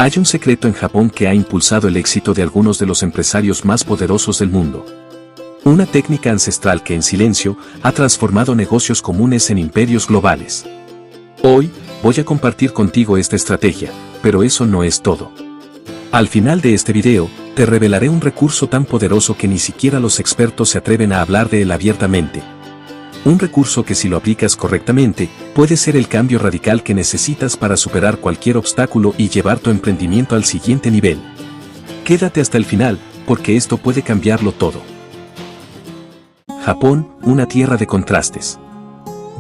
Hay un secreto en Japón que ha impulsado el éxito de algunos de los empresarios más poderosos del mundo. Una técnica ancestral que en silencio ha transformado negocios comunes en imperios globales. Hoy, voy a compartir contigo esta estrategia, pero eso no es todo. Al final de este video, te revelaré un recurso tan poderoso que ni siquiera los expertos se atreven a hablar de él abiertamente. Un recurso que si lo aplicas correctamente, puede ser el cambio radical que necesitas para superar cualquier obstáculo y llevar tu emprendimiento al siguiente nivel. Quédate hasta el final, porque esto puede cambiarlo todo. Japón, una tierra de contrastes.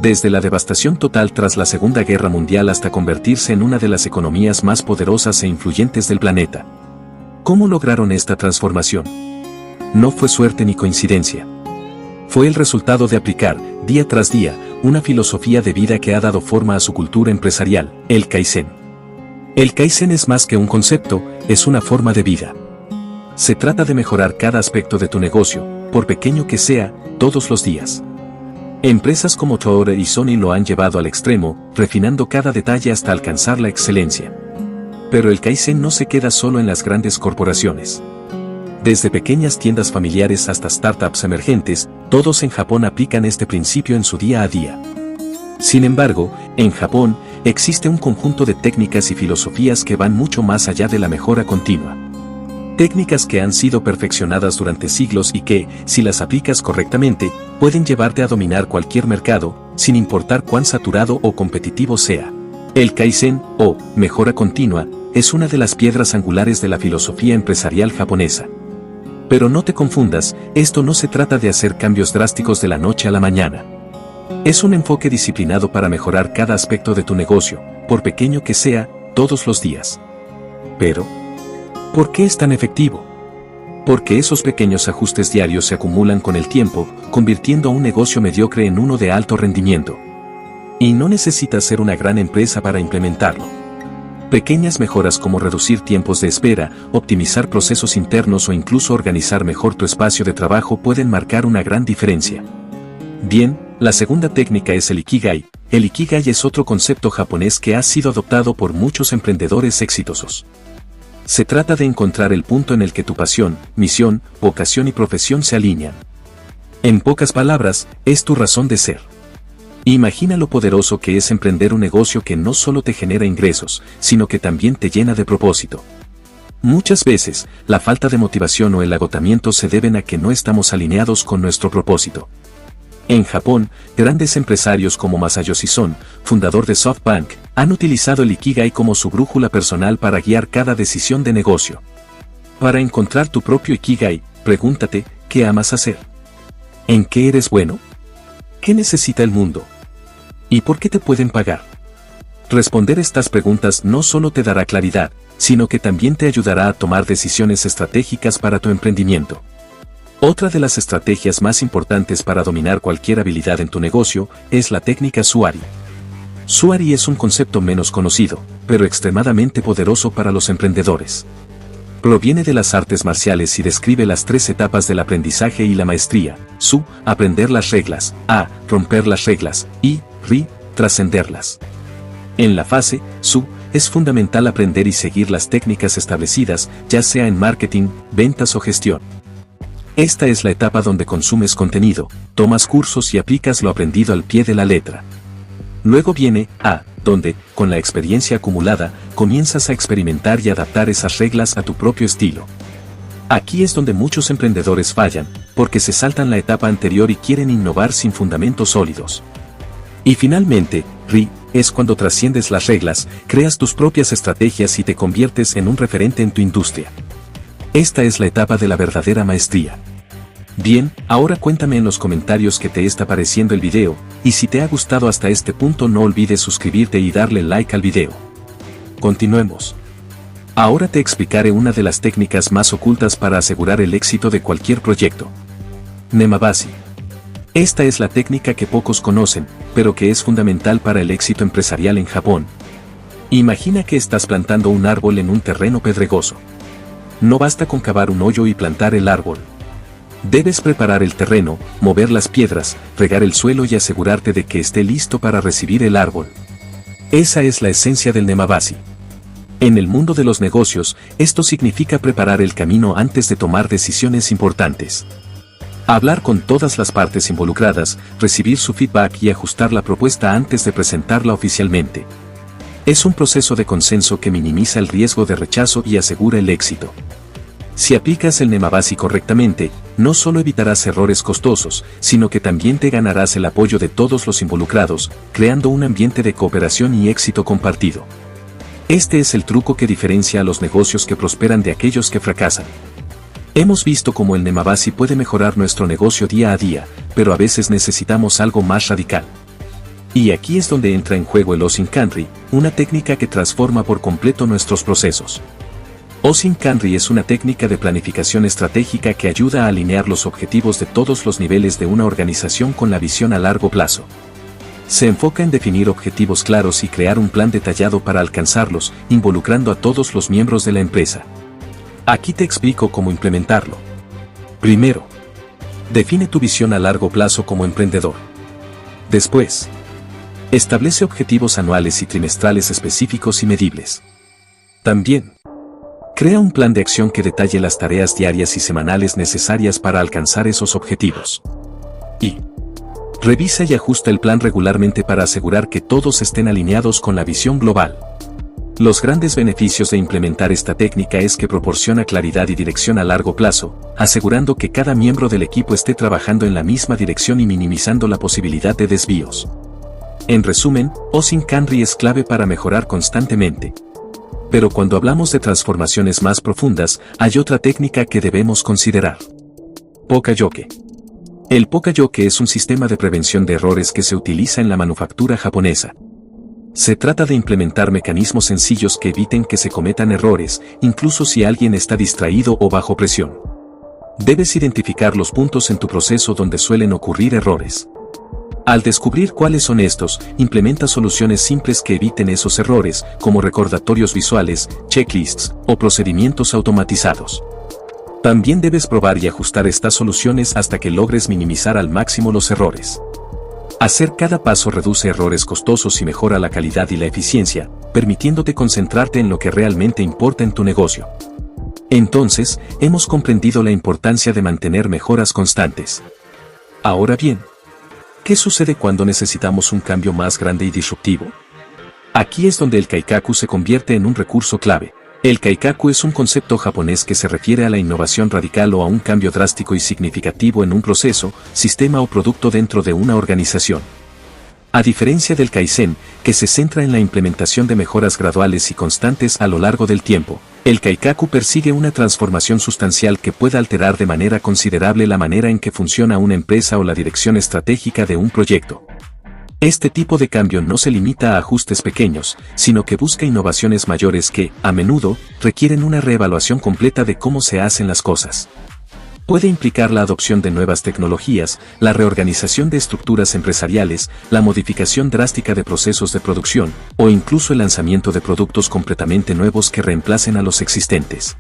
Desde la devastación total tras la Segunda Guerra Mundial hasta convertirse en una de las economías más poderosas e influyentes del planeta. ¿Cómo lograron esta transformación? No fue suerte ni coincidencia. Fue el resultado de aplicar, día tras día, una filosofía de vida que ha dado forma a su cultura empresarial, el Kaizen. El Kaizen es más que un concepto, es una forma de vida. Se trata de mejorar cada aspecto de tu negocio, por pequeño que sea, todos los días. Empresas como Toyota y Sony lo han llevado al extremo, refinando cada detalle hasta alcanzar la excelencia. Pero el Kaizen no se queda solo en las grandes corporaciones. Desde pequeñas tiendas familiares hasta startups emergentes, todos en Japón aplican este principio en su día a día. Sin embargo, en Japón, existe un conjunto de técnicas y filosofías que van mucho más allá de la mejora continua. Técnicas que han sido perfeccionadas durante siglos y que, si las aplicas correctamente, pueden llevarte a dominar cualquier mercado, sin importar cuán saturado o competitivo sea. El Kaizen, o mejora continua, es una de las piedras angulares de la filosofía empresarial japonesa. Pero no te confundas, esto no se trata de hacer cambios drásticos de la noche a la mañana. Es un enfoque disciplinado para mejorar cada aspecto de tu negocio, por pequeño que sea, todos los días. Pero, ¿por qué es tan efectivo? Porque esos pequeños ajustes diarios se acumulan con el tiempo, convirtiendo a un negocio mediocre en uno de alto rendimiento. Y no necesitas ser una gran empresa para implementarlo. Pequeñas mejoras como reducir tiempos de espera, optimizar procesos internos o incluso organizar mejor tu espacio de trabajo pueden marcar una gran diferencia. Bien, la segunda técnica es el Ikigai. El Ikigai es otro concepto japonés que ha sido adoptado por muchos emprendedores exitosos. Se trata de encontrar el punto en el que tu pasión, misión, vocación y profesión se alinean. En pocas palabras, es tu razón de ser. Imagina lo poderoso que es emprender un negocio que no solo te genera ingresos, sino que también te llena de propósito. Muchas veces, la falta de motivación o el agotamiento se deben a que no estamos alineados con nuestro propósito. En Japón, grandes empresarios como Masayoshi Son, fundador de SoftBank, han utilizado el Ikigai como su brújula personal para guiar cada decisión de negocio. Para encontrar tu propio Ikigai, pregúntate, ¿qué amas hacer? ¿En qué eres bueno? ¿Qué necesita el mundo? ¿Y por qué te pueden pagar? Responder estas preguntas no solo te dará claridad, sino que también te ayudará a tomar decisiones estratégicas para tu emprendimiento. Otra de las estrategias más importantes para dominar cualquier habilidad en tu negocio es la técnica Suari. Suari es un concepto menos conocido, pero extremadamente poderoso para los emprendedores. Proviene de las artes marciales y describe las 3 etapas del aprendizaje y la maestría: Su, aprender las reglas; A, romper las reglas; y Ri, trascenderlas. En la fase Su, es fundamental aprender y seguir las técnicas establecidas, ya sea en marketing, ventas o gestión. Esta es la etapa donde consumes contenido, tomas cursos y aplicas lo aprendido al pie de la letra. Luego viene A, donde, con la experiencia acumulada, comienzas a experimentar y adaptar esas reglas a tu propio estilo. Aquí es donde muchos emprendedores fallan, porque se saltan la etapa anterior y quieren innovar sin fundamentos sólidos. Y finalmente, Ri, es cuando trasciendes las reglas, creas tus propias estrategias y te conviertes en un referente en tu industria. Esta es la etapa de la verdadera maestría. Bien, ahora cuéntame en los comentarios qué te está pareciendo el video, y si te ha gustado hasta este punto no olvides suscribirte y darle like al video. Continuemos. Ahora te explicaré una de las técnicas más ocultas para asegurar el éxito de cualquier proyecto. Nemabashi. Esta es la técnica que pocos conocen, pero que es fundamental para el éxito empresarial en Japón. Imagina que estás plantando un árbol en un terreno pedregoso. No basta con cavar un hoyo y plantar el árbol. Debes preparar el terreno, mover las piedras, regar el suelo y asegurarte de que esté listo para recibir el árbol. Esa es la esencia del Nemabashi. En el mundo de los negocios, esto significa preparar el camino antes de tomar decisiones importantes. Hablar con todas las partes involucradas, recibir su feedback y ajustar la propuesta antes de presentarla oficialmente. Es un proceso de consenso que minimiza el riesgo de rechazo y asegura el éxito. Si aplicas el Nemavasi correctamente, no solo evitarás errores costosos, sino que también te ganarás el apoyo de todos los involucrados, creando un ambiente de cooperación y éxito compartido. Este es el truco que diferencia a los negocios que prosperan de aquellos que fracasan. Hemos visto cómo el Nemavasi puede mejorar nuestro negocio día a día, pero a veces necesitamos algo más radical. Y aquí es donde entra en juego el Osin Canry, una técnica que transforma por completo nuestros procesos. Osin Canry es una técnica de planificación estratégica que ayuda a alinear los objetivos de todos los niveles de una organización con la visión a largo plazo. Se enfoca en definir objetivos claros y crear un plan detallado para alcanzarlos, involucrando a todos los miembros de la empresa. Aquí te explico cómo implementarlo. Primero, define tu visión a largo plazo como emprendedor. Después, establece objetivos anuales y trimestrales específicos y medibles. También, crea un plan de acción que detalle las tareas diarias y semanales necesarias para alcanzar esos objetivos. Y revisa y ajusta el plan regularmente para asegurar que todos estén alineados con la visión global. Los grandes beneficios de implementar esta técnica es que proporciona claridad y dirección a largo plazo, asegurando que cada miembro del equipo esté trabajando en la misma dirección y minimizando la posibilidad de desvíos. En resumen, Osin Canry es clave para mejorar constantemente. Pero cuando hablamos de transformaciones más profundas, hay otra técnica que debemos considerar. Poka-yoke. El Poka-yoke es un sistema de prevención de errores que se utiliza en la manufactura japonesa. Se trata de implementar mecanismos sencillos que eviten que se cometan errores, incluso si alguien está distraído o bajo presión. Debes identificar los puntos en tu proceso donde suelen ocurrir errores. Al descubrir cuáles son estos, implementa soluciones simples que eviten esos errores, como recordatorios visuales, checklists o procedimientos automatizados. También debes probar y ajustar estas soluciones hasta que logres minimizar al máximo los errores. Hacer cada paso reduce errores costosos y mejora la calidad y la eficiencia, permitiéndote concentrarte en lo que realmente importa en tu negocio. Entonces, hemos comprendido la importancia de mantener mejoras constantes. Ahora bien, ¿qué sucede cuando necesitamos un cambio más grande y disruptivo? Aquí es donde el Kaikaku se convierte en un recurso clave. El Kaikaku es un concepto japonés que se refiere a la innovación radical o a un cambio drástico y significativo en un proceso, sistema o producto dentro de una organización. A diferencia del Kaizen, que se centra en la implementación de mejoras graduales y constantes a lo largo del tiempo, el Kaikaku persigue una transformación sustancial que pueda alterar de manera considerable la manera en que funciona una empresa o la dirección estratégica de un proyecto. Este tipo de cambio no se limita a ajustes pequeños, sino que busca innovaciones mayores que, a menudo, requieren una reevaluación completa de cómo se hacen las cosas. Puede implicar la adopción de nuevas tecnologías, la reorganización de estructuras empresariales, la modificación drástica de procesos de producción, o incluso el lanzamiento de productos completamente nuevos que reemplacen a los existentes.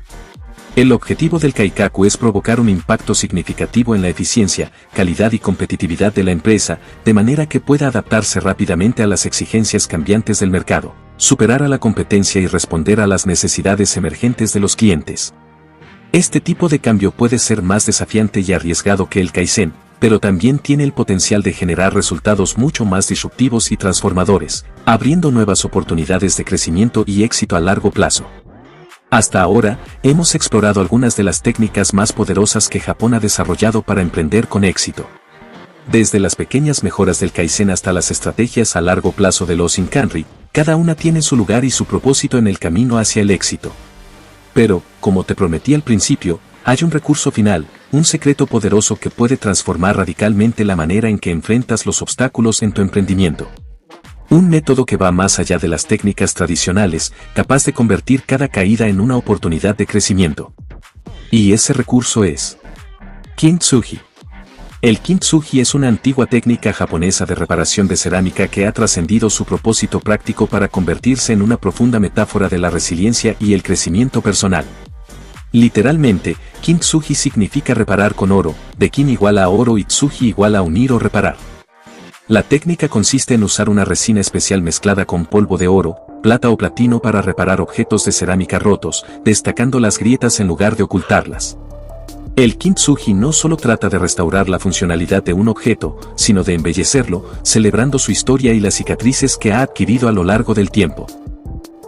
El objetivo del Kaikaku es provocar un impacto significativo en la eficiencia, calidad y competitividad de la empresa, de manera que pueda adaptarse rápidamente a las exigencias cambiantes del mercado, superar a la competencia y responder a las necesidades emergentes de los clientes. Este tipo de cambio puede ser más desafiante y arriesgado que el Kaizen, pero también tiene el potencial de generar resultados mucho más disruptivos y transformadores, abriendo nuevas oportunidades de crecimiento y éxito a largo plazo. Hasta ahora, hemos explorado algunas de las técnicas más poderosas que Japón ha desarrollado para emprender con éxito. Desde las pequeñas mejoras del Kaizen hasta las estrategias a largo plazo del Osin Canry, cada una tiene su lugar y su propósito en el camino hacia el éxito. Pero, como te prometí al principio, hay un recurso final, un secreto poderoso que puede transformar radicalmente la manera en que enfrentas los obstáculos en tu emprendimiento. Un método que va más allá de las técnicas tradicionales, capaz de convertir cada caída en una oportunidad de crecimiento. Y ese recurso es Kintsugi. El Kintsugi es una antigua técnica japonesa de reparación de cerámica que ha trascendido su propósito práctico para convertirse en una profunda metáfora de la resiliencia y el crecimiento personal. Literalmente, Kintsugi significa reparar con oro, de kin igual a oro y tsugi igual a unir o reparar. La técnica consiste en usar una resina especial mezclada con polvo de oro, plata o platino para reparar objetos de cerámica rotos, destacando las grietas en lugar de ocultarlas. El kintsugi no solo trata de restaurar la funcionalidad de un objeto, sino de embellecerlo, celebrando su historia y las cicatrices que ha adquirido a lo largo del tiempo.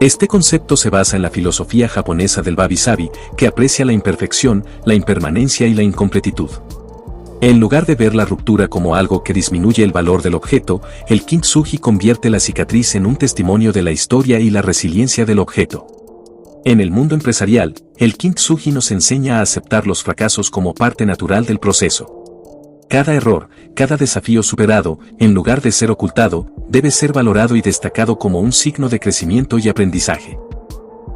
Este concepto se basa en la filosofía japonesa del wabi-sabi, que aprecia la imperfección, la impermanencia y la incompletitud. En lugar de ver la ruptura como algo que disminuye el valor del objeto, el kintsugi convierte la cicatriz en un testimonio de la historia y la resiliencia del objeto. En el mundo empresarial, el kintsugi nos enseña a aceptar los fracasos como parte natural del proceso. Cada error, cada desafío superado, en lugar de ser ocultado, debe ser valorado y destacado como un signo de crecimiento y aprendizaje.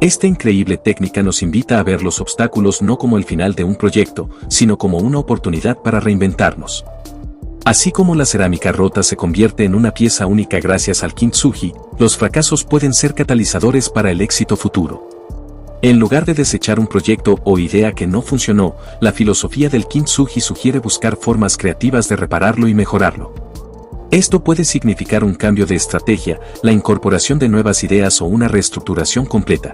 Esta increíble técnica nos invita a ver los obstáculos no como el final de un proyecto, sino como una oportunidad para reinventarnos. Así como la cerámica rota se convierte en una pieza única gracias al kintsugi, los fracasos pueden ser catalizadores para el éxito futuro. En lugar de desechar un proyecto o idea que no funcionó, la filosofía del kintsugi sugiere buscar formas creativas de repararlo y mejorarlo. Esto puede significar un cambio de estrategia, la incorporación de nuevas ideas o una reestructuración completa.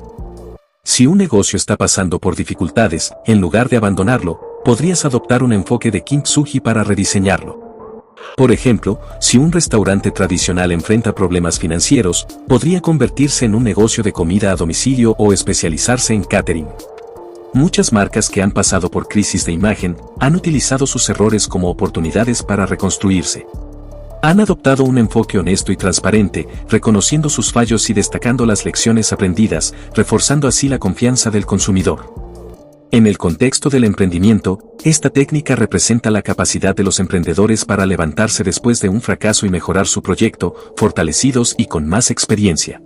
Si un negocio está pasando por dificultades, en lugar de abandonarlo, podrías adoptar un enfoque de kintsugi para rediseñarlo. Por ejemplo, si un restaurante tradicional enfrenta problemas financieros, podría convertirse en un negocio de comida a domicilio o especializarse en catering. Muchas marcas que han pasado por crisis de imagen han utilizado sus errores como oportunidades para reconstruirse. Han adoptado un enfoque honesto y transparente, reconociendo sus fallos y destacando las lecciones aprendidas, reforzando así la confianza del consumidor. En el contexto del emprendimiento, esta técnica representa la capacidad de los emprendedores para levantarse después de un fracaso y mejorar su proyecto, fortalecidos y con más experiencia.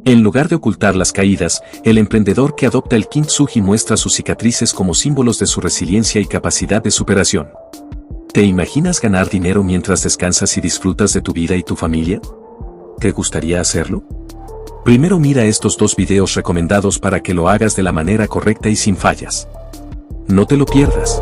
En lugar de ocultar las caídas, el emprendedor que adopta el kintsugi muestra sus cicatrices como símbolos de su resiliencia y capacidad de superación. ¿Te imaginas ganar dinero mientras descansas y disfrutas de tu vida y tu familia? ¿Te gustaría hacerlo? Primero mira estos 2 videos recomendados para que lo hagas de la manera correcta y sin fallas. No te lo pierdas.